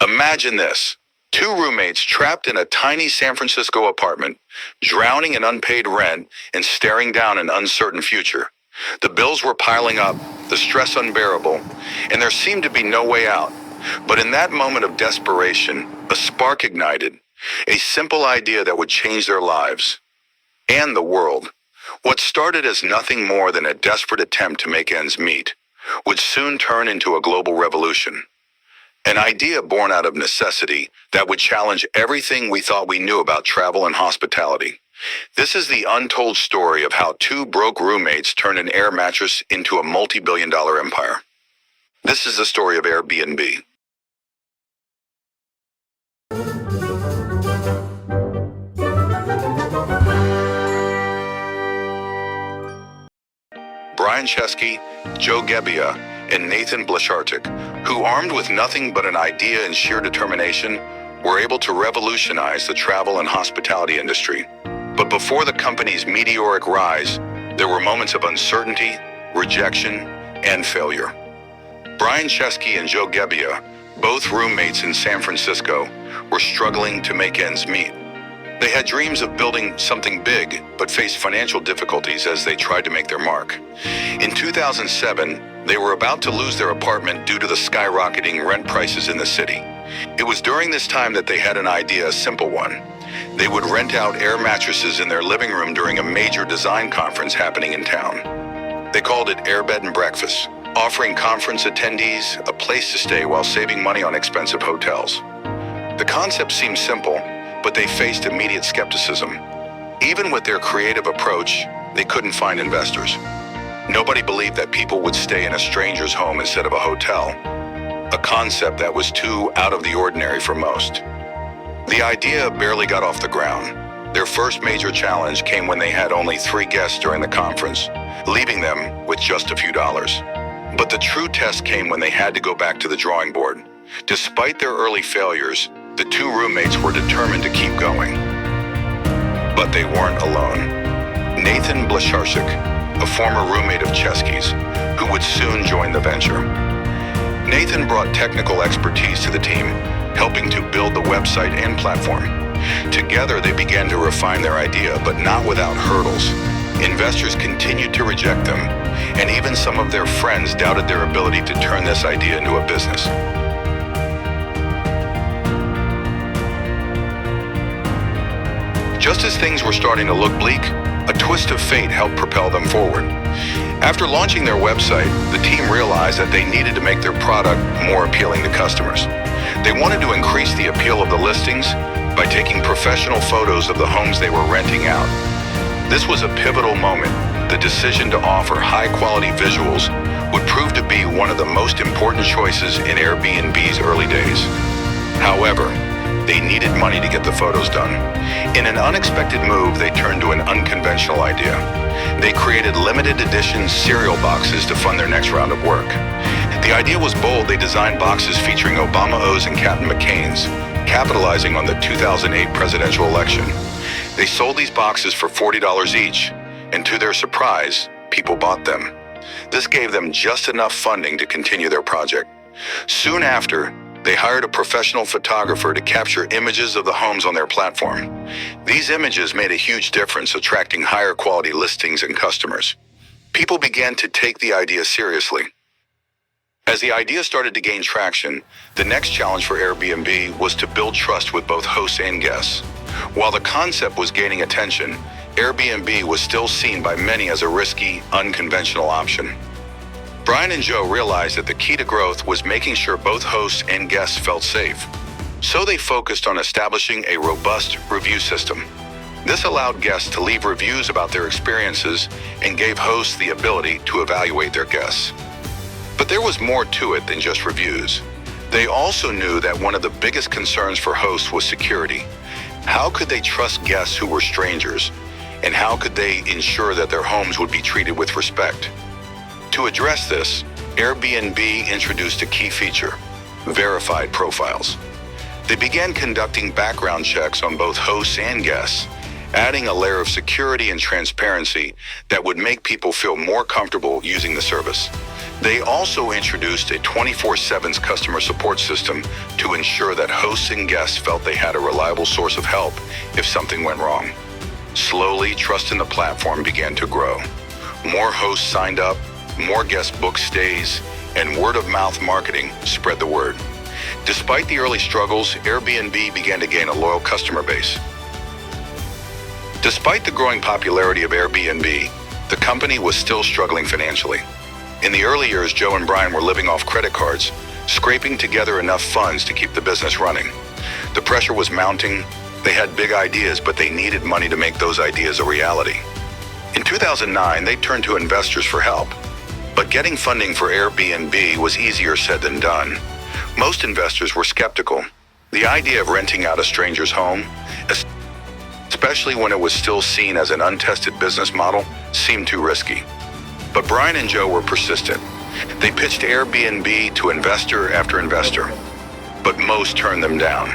Imagine this. Two roommates trapped in a tiny San Francisco apartment, drowning in unpaid rent and staring down an uncertain future. The bills were piling up, the stress unbearable, and there seemed to be no way out. But in that moment of desperation, a spark ignited, a simple idea that would change their lives and the world. What started as nothing more than a desperate attempt to make ends meet would soon turn into a global revolution. An idea born out of necessity that would challenge everything we thought we knew about travel and hospitality. This is the untold story of how two broke roommates turned an air mattress into a multi-billion-dollar empire. This is the story of Airbnb. Brian Chesky, Joe Gebbia, and Nathan Blasharczyk, who, armed with nothing but an idea and sheer determination, were able to revolutionize the travel and hospitality industry. But before the company's meteoric rise, there were moments of uncertainty, rejection, and failure. Brian Chesky and Joe Gebbia, both roommates in San Francisco, were struggling to make ends meet. They had dreams of building something big, but faced financial difficulties as they tried to make their mark. In 2007, they were about to lose their apartment due to the skyrocketing rent prices in the city. It was during this time that they had an idea, a simple one. They would rent out air mattresses in their living room during a major design conference happening in town. They called it Air Bed and Breakfast, offering conference attendees a place to stay while saving money on expensive hotels. The concept seemed simple, but they faced immediate skepticism. Even with their creative approach, they couldn't find investors. Nobody believed that people would stay in a stranger's home instead of a hotel, a concept that was too out of the ordinary for most. The idea barely got off the ground. Their first major challenge came when they had only 3 guests during the conference, leaving them with just a few dollars. But the true test came when they had to go back to the drawing board. Despite their early failures, the two roommates were determined to keep going. But they weren't alone. Nathan Blasharczyk, a former roommate of Chesky's, who would soon join the venture. Nathan brought technical expertise to the team, helping to build the website and platform. Together, they began to refine their idea, but not without hurdles. Investors continued to reject them, and even some of their friends doubted their ability to turn this idea into a business. Just as things were starting to look bleak, a twist of fate helped propel them forward. After launching their website, the team realized that they needed to make their product more appealing to customers. They wanted to increase the appeal of the listings by taking professional photos of the homes they were renting out. This was a pivotal moment. The decision to offer high-quality visuals would prove to be one of the most important choices in Airbnb's early days. However, they needed money to get the photos done. In an unexpected move, they turned to an unconventional idea. They created limited edition cereal boxes to fund their next round of work. The idea was bold. They designed boxes featuring Obama O's and Captain McCain's, capitalizing on the 2008 presidential election. They sold these boxes for $40 each, and to their surprise, people bought them. This gave them just enough funding to continue their project. Soon after, they hired a professional photographer to capture images of the homes on their platform. These images made a huge difference, attracting higher quality listings and customers. People began to take the idea seriously. As the idea started to gain traction, the next challenge for Airbnb was to build trust with both hosts and guests. While the concept was gaining attention, Airbnb was still seen by many as a risky, unconventional option. Brian and Joe realized that the key to growth was making sure both hosts and guests felt safe. So they focused on establishing a robust review system. This allowed guests to leave reviews about their experiences and gave hosts the ability to evaluate their guests. But there was more to it than just reviews. They also knew that one of the biggest concerns for hosts was security. How could they trust guests who were strangers? And how could they ensure that their homes would be treated with respect? To address this, Airbnb introduced a key feature: verified profiles. They began conducting background checks on both hosts and guests, adding a layer of security and transparency that would make people feel more comfortable using the service. They also introduced a 24/7 customer support system to ensure that hosts and guests felt they had a reliable source of help if something went wrong. Slowly, trust in the platform began to grow. More hosts signed up, more guests booked stays, and word-of-mouth marketing spread the word. Despite the early struggles, Airbnb began to gain a loyal customer base. Despite the growing popularity of Airbnb, the company was still struggling financially. In the early years, Joe and Brian were living off credit cards, scraping together enough funds to keep the business running. The pressure was mounting. They had big ideas, but they needed money to make those ideas a reality. In 2009, they turned to investors for help. But getting funding for Airbnb was easier said than done. Most investors were skeptical. The idea of renting out a stranger's home, especially when it was still seen as an untested business model, seemed too risky. But Brian and Joe were persistent. They pitched Airbnb to investor after investor, but most turned them down.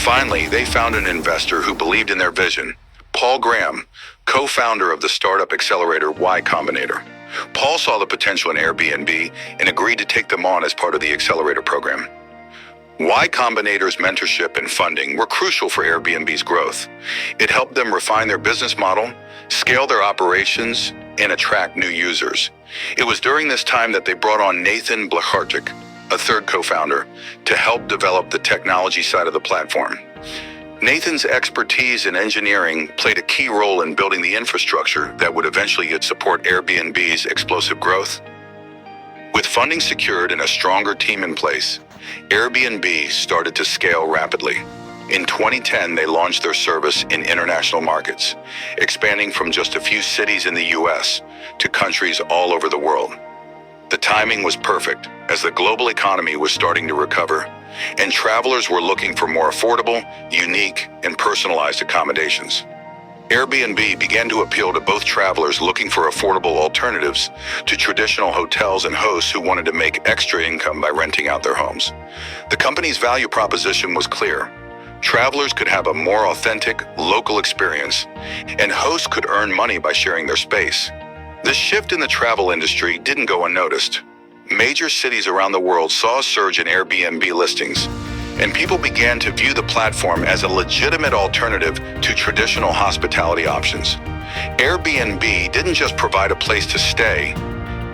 Finally, they found an investor who believed in their vision, Paul Graham, co-founder of the startup accelerator Y Combinator. Paul saw the potential in Airbnb and agreed to take them on as part of the accelerator program. Y Combinator's mentorship and funding were crucial for Airbnb's growth. It helped them refine their business model, scale their operations, and attract new users. It was during this time that they brought on Nathan Blacharczyk, a third co-founder, to help develop the technology side of the platform. Nathan's expertise in engineering played a key role in building the infrastructure that would eventually support Airbnb's explosive growth. With funding secured and a stronger team in place, Airbnb started to scale rapidly. In 2010, they launched their service in international markets, expanding from just a few cities in the US to countries all over the world. The timing was perfect, as the global economy was starting to recover, and travelers were looking for more affordable, unique, and personalized accommodations. Airbnb began to appeal to both travelers looking for affordable alternatives to traditional hotels and hosts who wanted to make extra income by renting out their homes. The company's value proposition was clear. Travelers could have a more authentic, local experience, and hosts could earn money by sharing their space. This shift in the travel industry didn't go unnoticed. Major cities around the world saw a surge in Airbnb listings, and people began to view the platform as a legitimate alternative to traditional hospitality options. Airbnb didn't just provide a place to stay,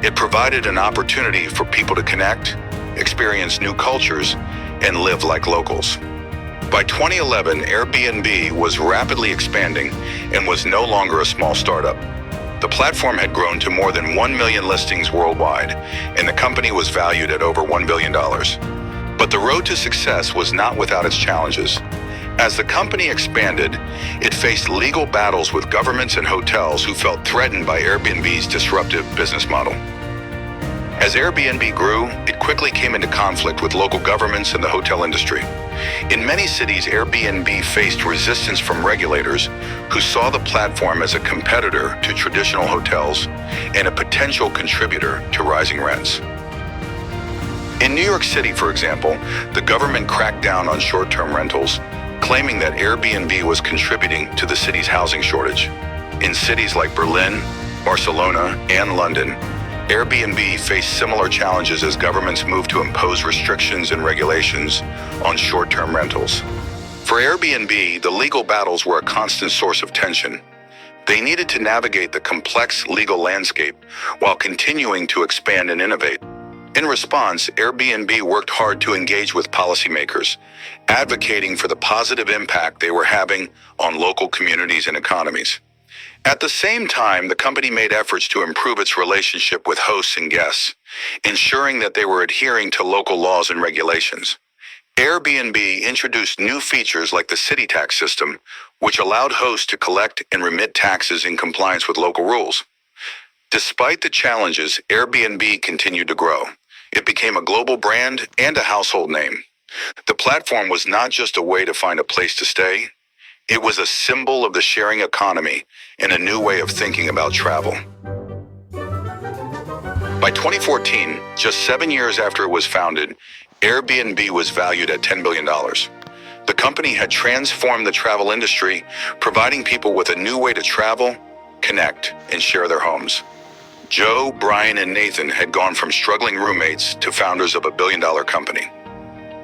it provided an opportunity for people to connect, experience new cultures, and live like locals. By 2011, Airbnb was rapidly expanding and was no longer a small startup. The platform had grown to more than 1 million listings worldwide, and the company was valued at over $1 billion. But the road to success was not without its challenges. As the company expanded, it faced legal battles with governments and hotels who felt threatened by Airbnb's disruptive business model. As Airbnb grew, it quickly came into conflict with local governments and the hotel industry. In many cities, Airbnb faced resistance from regulators who saw the platform as a competitor to traditional hotels and a potential contributor to rising rents. In New York City, for example, the government cracked down on short-term rentals, claiming that Airbnb was contributing to the city's housing shortage. In cities like Berlin, Barcelona, and London, Airbnb faced similar challenges as governments moved to impose restrictions and regulations on short-term rentals. For Airbnb, the legal battles were a constant source of tension. They needed to navigate the complex legal landscape while continuing to expand and innovate. In response, Airbnb worked hard to engage with policymakers, advocating for the positive impact they were having on local communities and economies. At the same time, the company made efforts to improve its relationship with hosts and guests, ensuring that they were adhering to local laws and regulations. Airbnb introduced new features like the city tax system, which allowed hosts to collect and remit taxes in compliance with local rules. Despite the challenges, Airbnb continued to grow. It became a global brand and a household name. The platform was not just a way to find a place to stay, it was a symbol of the sharing economy and a new way of thinking about travel. By 2014, just 7 years after it was founded, Airbnb was valued at $10 billion. The company had transformed the travel industry, providing people with a new way to travel, connect, and share their homes. Joe, Brian, and Nathan had gone from struggling roommates to founders of a billion-dollar company.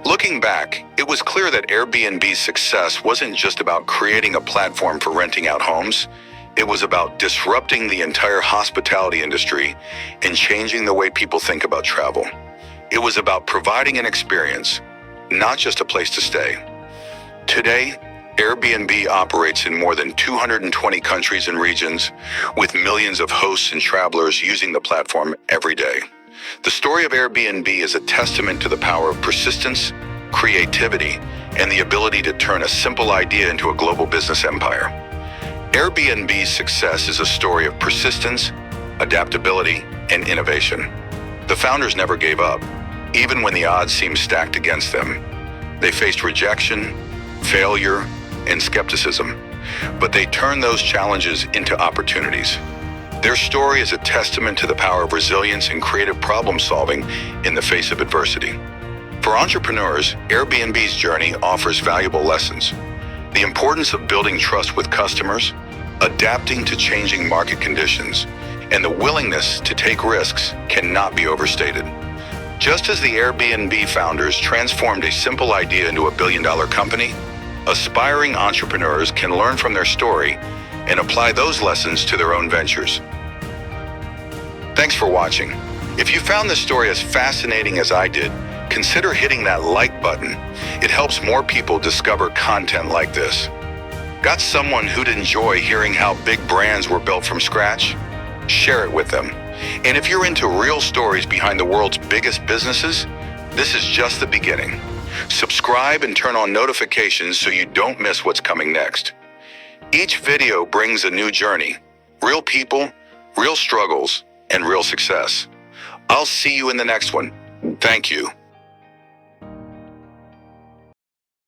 Looking back, it was clear that Airbnb's success wasn't just about creating a platform for renting out homes. It was about disrupting the entire hospitality industry and changing the way people think about travel. It was about providing an experience, not just a place to stay. Today, Airbnb operates in more than 220 countries and regions, with millions of hosts and travelers using the platform every day. The story of Airbnb is a testament to the power of persistence, creativity, and the ability to turn a simple idea into a global business empire. Airbnb's success is a story of persistence, adaptability, and innovation. The founders never gave up, even when the odds seemed stacked against them. They faced rejection, failure, and skepticism, but they turned those challenges into opportunities. Their story is a testament to the power of resilience and creative problem solving in the face of adversity. For entrepreneurs, Airbnb's journey offers valuable lessons. The importance of building trust with customers, adapting to changing market conditions, and the willingness to take risks cannot be overstated. Just as the Airbnb founders transformed a simple idea into a billion-dollar company, aspiring entrepreneurs can learn from their story and apply those lessons to their own ventures. Thanks for watching. If you found this story as fascinating as I did, consider hitting that like button. It helps more people discover content like this. Got someone who'd enjoy hearing how big brands were built from scratch? Share it with them. And if you're into real stories behind the world's biggest businesses, this is just the beginning. Subscribe and turn on notifications so you don't miss what's coming next. Each video brings a new journey, real people, real struggles, and real success. I'll see you in the next one. Thank you.